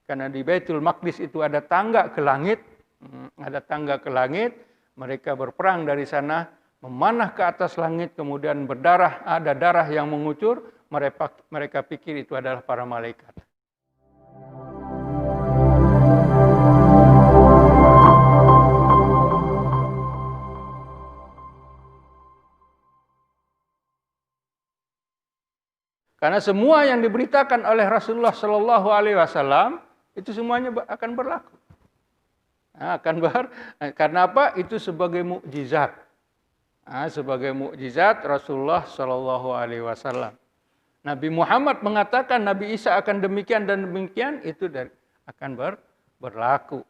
Karena di Baitul Maqdis itu ada tangga ke langit, mereka berperang dari sana, memanah ke atas langit, kemudian berdarah, ada darah yang mengucur, mereka pikir itu adalah para malaikat. Karena semua yang diberitakan oleh Rasulullah Shallallahu Alaihi Wasallam itu semuanya akan berlaku. Karena apa? Itu sebagai mukjizat. Sebagai mukjizat Rasulullah Shallallahu Alaihi Wasallam. Nabi Muhammad mengatakan Nabi Isa akan demikian dan demikian, itu akan berlaku.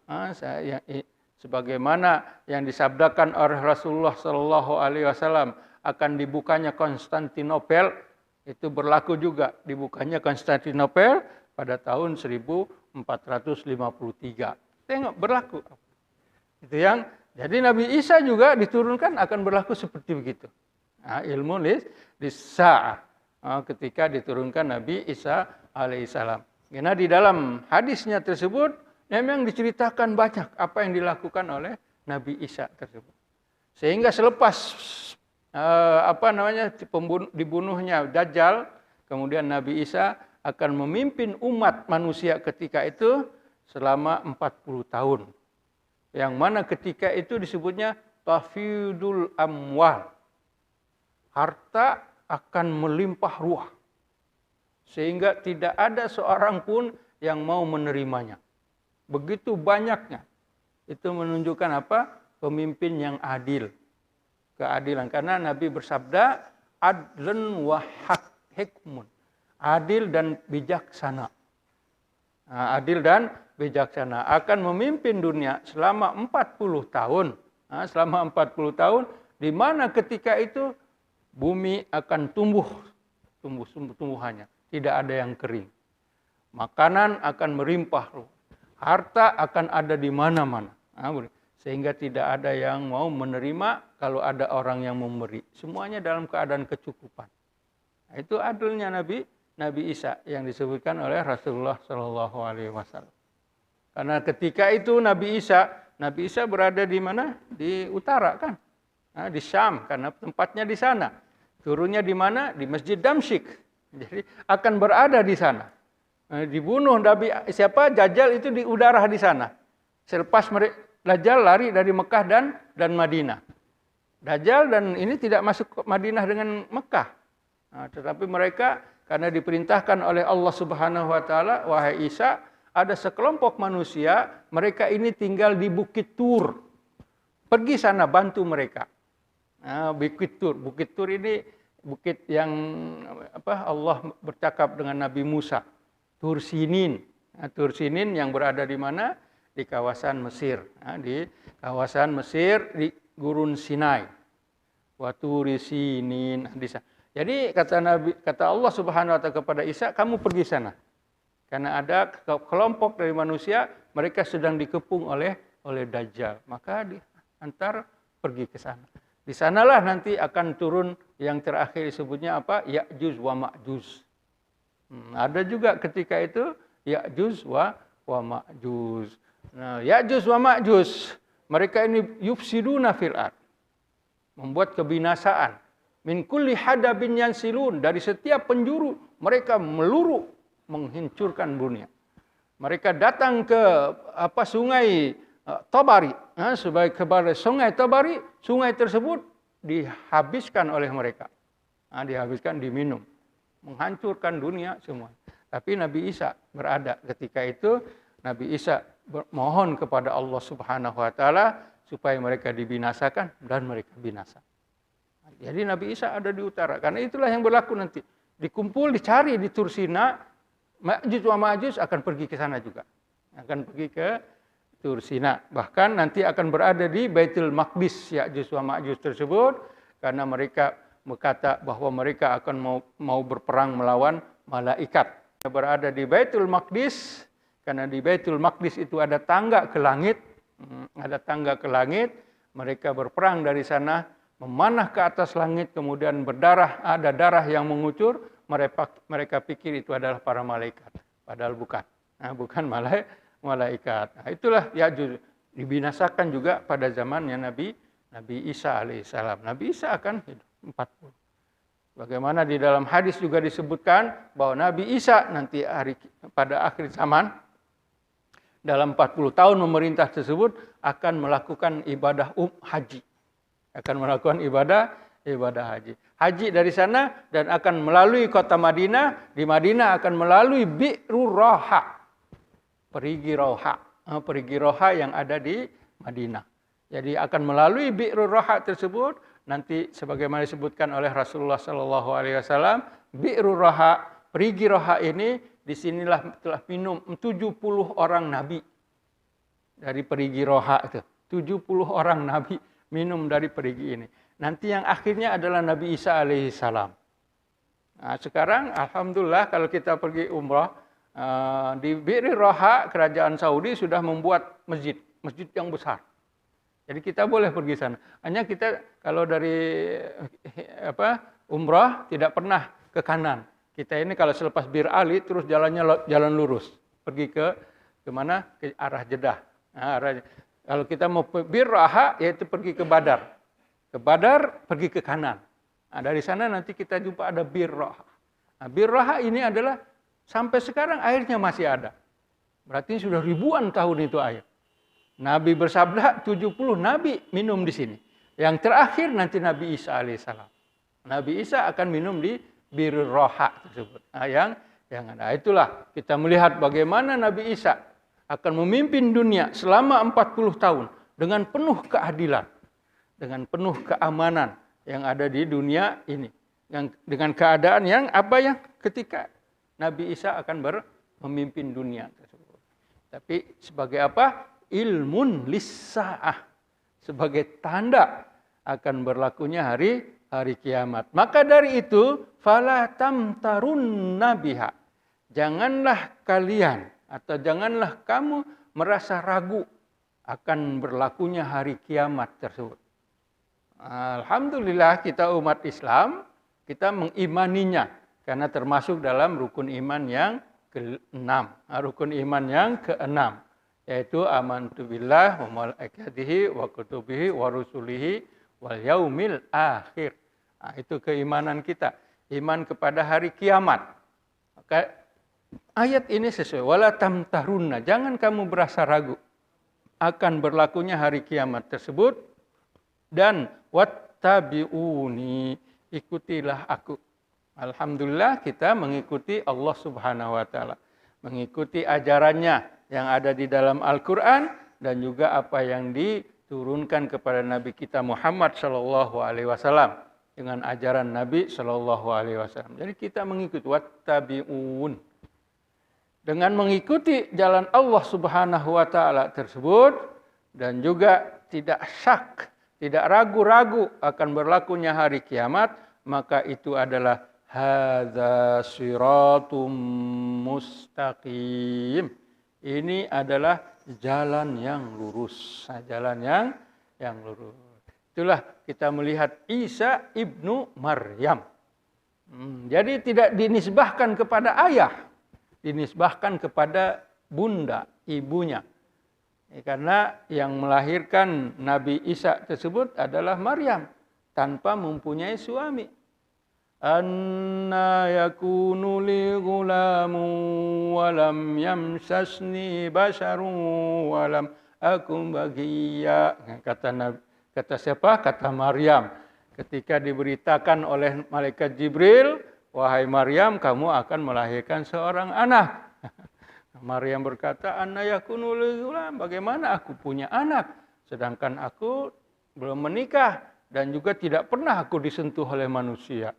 Sebagaimana yang disabdakan oleh Rasulullah Shallallahu Alaihi Wasallam akan dibukanya Konstantinopel. Itu berlaku juga dibukanya Konstantinopel pada tahun 1453. Tengok berlaku. Itu yang jadi Nabi Isa juga diturunkan akan berlaku seperti begitu. Ilmu lis-sa'ah ketika diturunkan Nabi Isa alaihissalam. Karena di dalam hadisnya tersebut memang diceritakan banyak apa yang dilakukan oleh Nabi Isa tersebut. Sehingga selepas dibunuhnya Dajjal, kemudian Nabi Isa akan memimpin umat manusia ketika itu selama 40 tahun. Yang mana ketika itu disebutnya tafidul amwal. Harta akan melimpah ruah. Sehingga tidak ada seorang pun yang mau menerimanya. Begitu banyaknya. Itu menunjukkan apa? Pemimpin yang adil. Keadilan, karena Nabi bersabda adlun wa hikmun, adil dan bijaksana. Adil dan bijaksana akan memimpin dunia selama 40 tahun. Selama 40 tahun di mana ketika itu bumi akan tumbuhannya, tidak ada yang kering. Makanan akan melimpah, harta akan ada di mana-mana. Sehingga tidak ada yang mau menerima kalau ada orang yang memberi. Semuanya dalam keadaan kecukupan. Itu adilnya Nabi Isa yang disebutkan oleh Rasulullah Shallallahu Alaihi Wasallam. Karena ketika itu Nabi Isa berada di mana? Di utara kan? Di Syam, karena tempatnya di sana. Turunnya di mana? Di Masjid Damsyik. Jadi akan berada di sana. Dibunuh Dajjal itu di udara di sana. Selepas Dajjal lari dari Mekah dan Madinah. Dajjal dan ini tidak masuk ke Madinah dengan Mekah. Tetapi mereka karena diperintahkan oleh Allah Subhanahu wa taala, wahai Isa, ada sekelompok manusia, mereka ini tinggal di Bukit Tur. Pergi sana bantu mereka. Bukit Tur ini bukit yang Allah bercakap dengan Nabi Musa. Tur Sinin. Tur Sinin yang berada di mana? Di kawasan Mesir, di kawasan Mesir di Gurun Sinai. Wa Turi Sinin. Jadi kata Allah Subhanahu wa taala kepada Isa, kamu pergi sana. Karena ada kelompok dari manusia, mereka sedang dikepung oleh Dajjal. Maka diantar pergi ke sana. Di sanalah nanti akan turun yang terakhir disebutnya apa? Ya'juj wa Ma'juj. Ada juga ketika itu Ya'juj wa Ma'juj. Nah, Ya'juj wa Ma'juj, mereka ini yufsiduna fil ard, membuat kebinasaan. Min kulli hadabin yansilun, dari setiap penjuru mereka meluru menghancurkan dunia. Mereka datang ke sungai Tabari, kepada sungai Tabari, sungai tersebut dihabiskan oleh mereka. Dihabiskan, diminum, menghancurkan dunia semua. Tapi Nabi Isa berada ketika itu. Nabi Isa mohon kepada Allah Subhanahu wa taala supaya mereka dibinasakan dan mereka binasa. Jadi Nabi Isa ada di utara. Karena itulah yang berlaku nanti. Dikumpul, dicari di Tur Sina, Ya'juj wa Ma'juj akan pergi ke sana juga. Akan pergi ke Tur Sina. Bahkan nanti akan berada di Baitul Maqdis Ya'juj wa Ma'juj tersebut karena mereka berkata bahwa mereka akan mau berperang melawan malaikat. Berada di Baitul Maqdis. Karena di Baitul Maqdis itu ada tangga ke langit, mereka berperang dari sana, memanah ke atas langit, kemudian berdarah, ada darah yang mengucur, mereka pikir itu adalah para malaikat, padahal bukan. bukan malaikat. Nah, itulah Ya'juj. Dibinasakan juga pada zamannya Nabi Isa alaihissalam. Nabi Isa akan hidup 40. Bagaimana di dalam hadis juga disebutkan bahwa Nabi Isa nanti pada akhir zaman dalam 40 tahun memerintah tersebut akan melakukan ibadah haji. Akan melakukan ibadah haji. Haji dari sana dan akan melalui kota Madinah. Di Madinah akan melalui Bi'ru Roha. Perigi Roha yang ada di Madinah. Jadi akan melalui Bi'ru Roha tersebut. Nanti sebagaimana disebutkan oleh Rasulullah SAW, Bi'ru Roha, Perigi Roha ini, disinilah telah minum 70 orang Nabi. Dari Perigi Roha itu. 70 orang Nabi minum dari perigi ini. Nanti yang akhirnya adalah Nabi Isa alaihissalam. Nah, sekarang Alhamdulillah kalau kita pergi umrah, di Bi'ru Roha, kerajaan Saudi sudah membuat masjid yang besar. Jadi kita boleh pergi sana. Hanya kita kalau dari umrah tidak pernah ke kanan. Kita ini kalau selepas Bir Ali terus jalan lurus. Pergi ke mana? Ke arah Jeddah. Nah, kalau kita mau Bir Roha yaitu pergi ke Badar. Ke Badar pergi ke kanan. Nah, dari sana nanti kita jumpa ada Bir Roha. Nah, Bir Roha ini adalah sampai sekarang airnya masih ada. Berarti sudah ribuan tahun itu air. Nabi bersabda 70 Nabi minum di sini. Yang terakhir nanti Nabi Isa alaihissalam. Nabi Isa akan minum di Bir Roha tersebut. Nah, yang ada. Itulah kita melihat bagaimana Nabi Isa akan memimpin dunia selama 40 tahun dengan penuh keadilan, dengan penuh keamanan yang ada di dunia ini. Dengan keadaan yang ketika Nabi Isa akan memimpin dunia tersebut. Tapi sebagai apa? Ilmun lis-sa'ah, sebagai tanda akan berlakunya hari kiamat. Maka dari itu fala tamtarunna biha. Janganlah kalian atau janganlah kamu merasa ragu akan berlakunya hari kiamat tersebut. Alhamdulillah kita umat Islam, kita mengimaninya karena termasuk dalam rukun iman yang ke-6. Rukun iman yang ke-6 yaitu amantu billah wa malaikatihi wa kutubihi wa rusulihi wal yaumil akhir. Nah, itu keimanan kita, iman kepada hari kiamat. Maka ayat ini sesuai, wala tamtarunna, jangan kamu berasa ragu akan berlakunya hari kiamat tersebut, dan wattabi'uni, ikutilah aku. Alhamdulillah kita mengikuti Allah Subhanahu wa taala, mengikuti ajarannya yang ada di dalam Al-Quran dan juga apa yang diturunkan kepada Nabi kita Muhammad SAW dengan ajaran Nabi SAW. Jadi kita mengikuti wattabi'un. Dengan mengikuti jalan Allah Subhanahu wa taala tersebut dan juga tidak syak, tidak ragu-ragu akan berlakunya hari kiamat, maka itu adalah hadza siratum mustaqim. Ini adalah jalan yang lurus, jalan yang lurus. Itulah kita melihat Isa ibnu Maryam. Jadi tidak dinisbahkan kepada ayah, dinisbahkan kepada bunda, ibunya. Karena yang melahirkan Nabi Isa tersebut adalah Maryam tanpa mempunyai suami. Anna yakunu li ghulamu walam yamsasni basharun walam akum bagiya. Kata siapa? Kata Maryam. Ketika diberitakan oleh malaikat Jibril, wahai Maryam, kamu akan melahirkan seorang anak. Maryam berkata, anna yakunu li ghulam, bagaimana aku punya anak sedangkan aku belum menikah dan juga tidak pernah aku disentuh oleh manusia.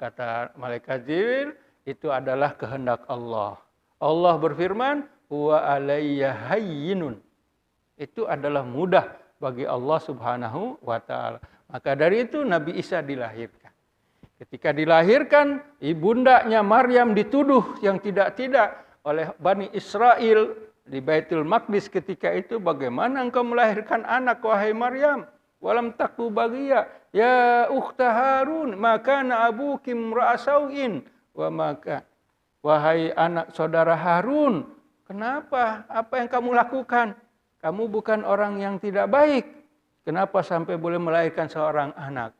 Kata malaikat Jibril, itu adalah kehendak Allah. Allah berfirman, huwa alayya hayyinun. Itu adalah mudah bagi Allah Subhanahu wa taala. Maka dari itu Nabi Isa dilahirkan. Ketika dilahirkan, ibundanya Maryam dituduh yang tidak-tidak oleh Bani Israel di Baitul Maqdis ketika itu, bagaimana engkau melahirkan anak wahai Maryam? Walam taku bagiya ya ukhta Harun maka na abuki imra'a sau'in wa maka. wahai anak saudara Harun, kenapa? Apa yang kamu lakukan? Kamu bukan orang yang tidak baik. Kenapa sampai boleh melahirkan seorang anak?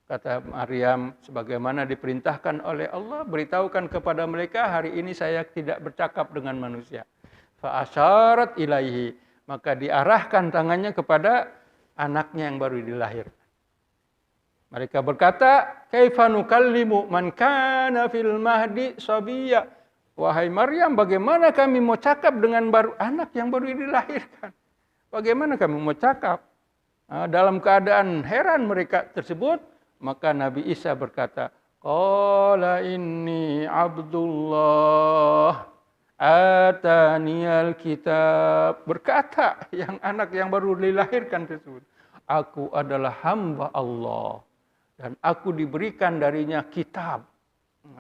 Kata Maryam, sebagaimana diperintahkan oleh Allah, beritahukan kepada mereka, hari ini saya tidak bercakap dengan manusia. Fa'asyarat ilaihi, maka diarahkan tangannya kepada anaknya yang baru dilahirkan. Mereka berkata, kaifa nukallimu man kana fil mahdi sabiyya. Wahai Maryam, bagaimana kami mau cakap dengan anak yang baru dilahirkan? Bagaimana kami mau cakap? Dalam keadaan heran mereka tersebut, maka Nabi Isa berkata, qala inni abdullah ataniyal kitab. Berkata yang anak yang baru dilahirkan tersebut, aku adalah hamba Allah dan aku diberikan darinya kitab.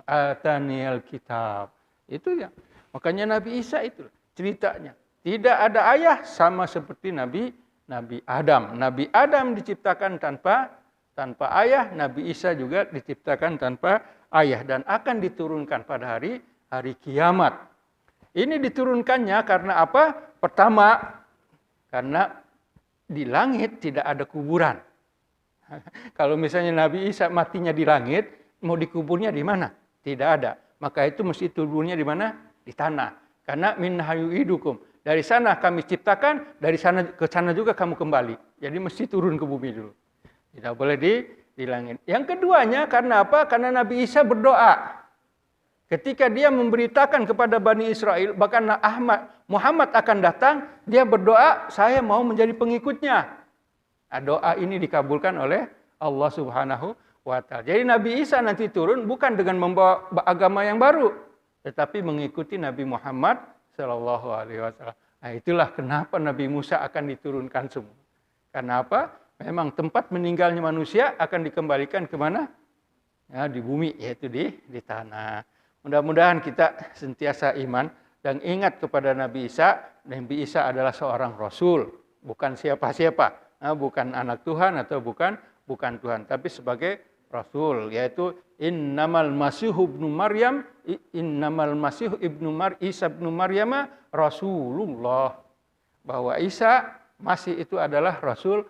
Ataniyal kitab. Itu ya. Makanya Nabi Isa itu ceritanya. Tidak ada ayah, sama seperti Nabi Adam. Nabi Adam diciptakan tanpa ayah, Nabi Isa juga diciptakan tanpa ayah dan akan diturunkan pada hari kiamat. Ini diturunkannya karena apa? Pertama, karena di langit tidak ada kuburan. Kalau misalnya Nabi Isa matinya di langit, mau dikuburnya di mana? Tidak ada. Maka itu mesti tuburnya di mana? Di tanah. Karena min hayu'idukum. Dari sana kami ciptakan, dari sana ke sana juga kamu kembali. Jadi mesti turun ke bumi dulu. Tidak boleh di langit. Yang keduanya karena apa? Karena Nabi Isa berdoa. Ketika dia memberitakan kepada Bani Israel, bahkan Muhammad akan datang, dia berdoa, saya mau menjadi pengikutnya. Nah, doa ini dikabulkan oleh Allah Subhanahu wa Ta'ala. Jadi Nabi Isa nanti turun bukan dengan membawa agama yang baru, tetapi mengikuti Nabi Muhammad Sallallahu Alaihi Wasallam. Nah, itulah kenapa Nabi Musa akan diturunkan semua. Karena apa? Memang tempat meninggalnya manusia akan dikembalikan kemana? Ya, di bumi, yaitu di tanah. Mudah-mudahan kita sentiasa iman dan ingat kepada Nabi Isa. Nabi Isa adalah seorang Rasul, bukan siapa-siapa, bukan anak Tuhan atau bukan Tuhan, tapi sebagai Rasul, yaitu innamal masihu ibnu Maryam, Isa ibnu Maryam Rasulullah. Bahwa Isa Masih itu adalah Rasul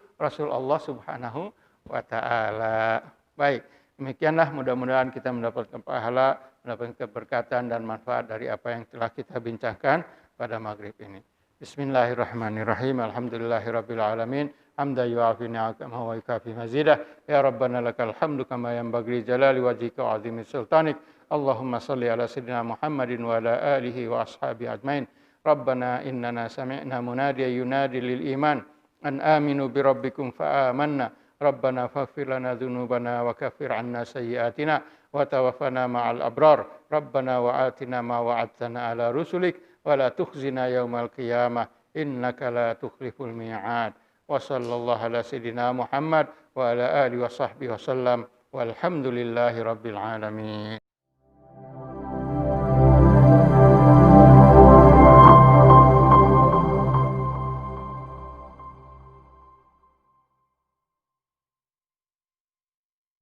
Allah Subhanahu wa Ta'ala. Baik, demikianlah mudah-mudahan kita mendapatkan pahala, mendapatkan keberkatan dan manfaat dari apa yang telah kita bincangkan pada maghrib ini. Bismillahirrahmanirrahim. Alhamdulillahirabbil alamin. Hamdan yu'afi ni'amahu wa yukafi mazidah. Ya Rabbana lakal hamdu kama yanbaghi jalali wajhika wa 'azimi sultanik. Allahumma shalli ala sayyidina Muhammadin wa ala alihi wa ashabihi ajmain. Rabbana innana sami'na munadiyan yunadi lil iman an aminu bi rabbikum fa amanna. Rabbana faghfir lana dzunubana wa kaffir 'anna sayyi'atina wa tawaffana ma'al abrar. Rabbana wa atina ma wa'adtana ala rusulik wa la tukhzina yaumal qiyamah innaka la tukhliful mi'ad. Wa sallallahu ala sayyidina Muhammad wa ala alihi wa sahbihi wasallam walhamdulillahi rabbil alamin.